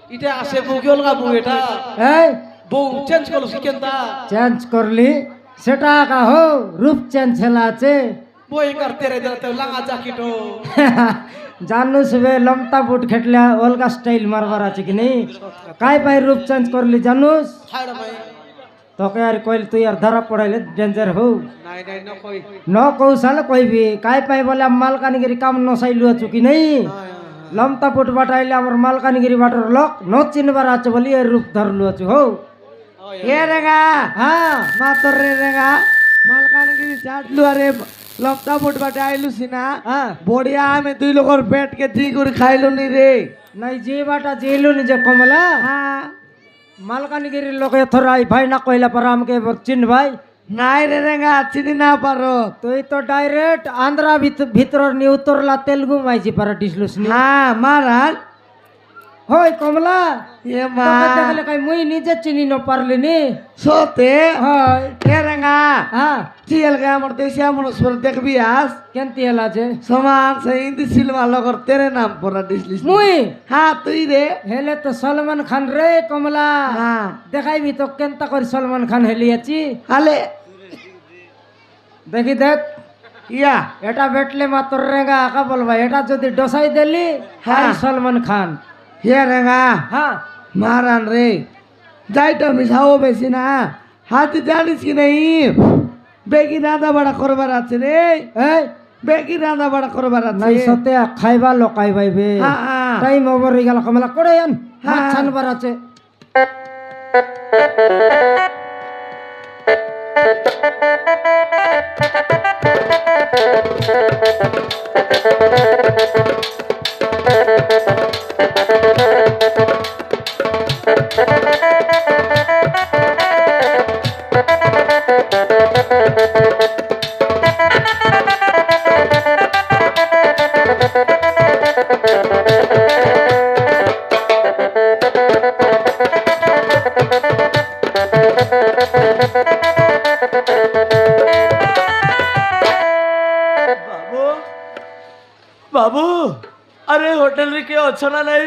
এটা আসে বউ কি অলগা বউ এটা এই বউ চেঞ্জ করলো কেনতা চেঞ্জ করলি সেটা কাহো রূপ চেঞ্জ হেলা আছে বউ একার তেরে দিতে লাগা জাকিটো জানুস বে লমতা বুট খেটলা অলগা স্টাইল মারবার আছে কি নেই কাই পাই রূপ চেঞ্জ করলি জানুস হাড় ভাই তোকে আর কইল তুই আর ধরা পড়াইলে ডেঞ্জার হো নাই নাই ন কই ন কৌশল কইবি কাই পাই বলে মালকানগিরি কাম নসাইলু আছো কি নেই লমতা বুট বাটাইলে আমার মালকানগিরি বাটার লোক ন চিনবার আছে বলি এর রূপ ধরলু আছো হো এ রেগা হ্যাঁ মাতর রে রেগা মালকানগিরি চাটলু আরে লপটা ফুট বাটে আইলু সিনা হ্যাঁ বড়িয়া আমি দুই লোকর পেট কে জি করে খাইলু নি রে নাই যে বাটা জেলু নিজে কমলা হ্যাঁ মালকানগিরি লোক এথরাই ভাই না কইলা পর আমাকে চিন ভাই নাই রে রেগা চিনি না পারো তুই তো ডাইরেক্ট আন্ধ্রা ভিতর নি উত্তরলা তেলুগু মাইজি পারা ডিসলুস নি হ্যাঁ মারাজ হই কমলা এ মা তোকে দেখলে কই মুই নিজে চিনি ন পারলি নি সতে হয় এ রেগা হ্যাঁ চিল গে আমার দেশিয়া মনস্পর দেখবি আস কেনতি হেলা যে সমান সে হিন্দি সিনেমা লগর তেরে নাম পড়া ডিসলিস মুই হ্যাঁ তুই রে হেলে তো সলমান খান রে কমলা হ্যাঁ দেখাইবি তো কেনতা করে সলমান খান হেলিয়াছি আলে দেখি দেখ ইয়া এটা বেটলে মাত্র রেগা আকা বলবা এটা যদি ডসাই দিলি হ্যাঁ সলমান খান হে রেগা হ্যাঁ মারান রে যাইটা মিশাও বেশি না হাতে জানিস কি নেই বেগি রাঁধা বাড়া করবার আছে রে এই বেগি রাঁধা বাড়া করবার আছে নাই সতে খাইবা লকাই বাইবে হ্যাঁ, হ্যাঁ। টাইম ওভার হয়ে গেল কমলা করে আন হ্যাঁ। মাছ ছানবার আছে বাবু বাবু আরে হোটেল রে কে অছ না নাই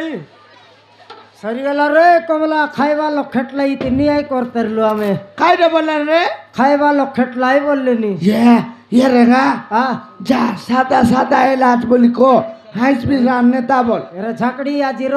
সরিগলা রে কমলা খাইবা লোক খেটলাই তিনি আই করতে রলু আমি খাইটা বললেন রে খাইবা লোক খেটলাই বললেনি ইয়ে রেগা হ্যাঁ যা সাদা সাদা এলাচ বলি কো হাইস বিশ রান্নে তা বল এরা ঝাকড়ি আজিরো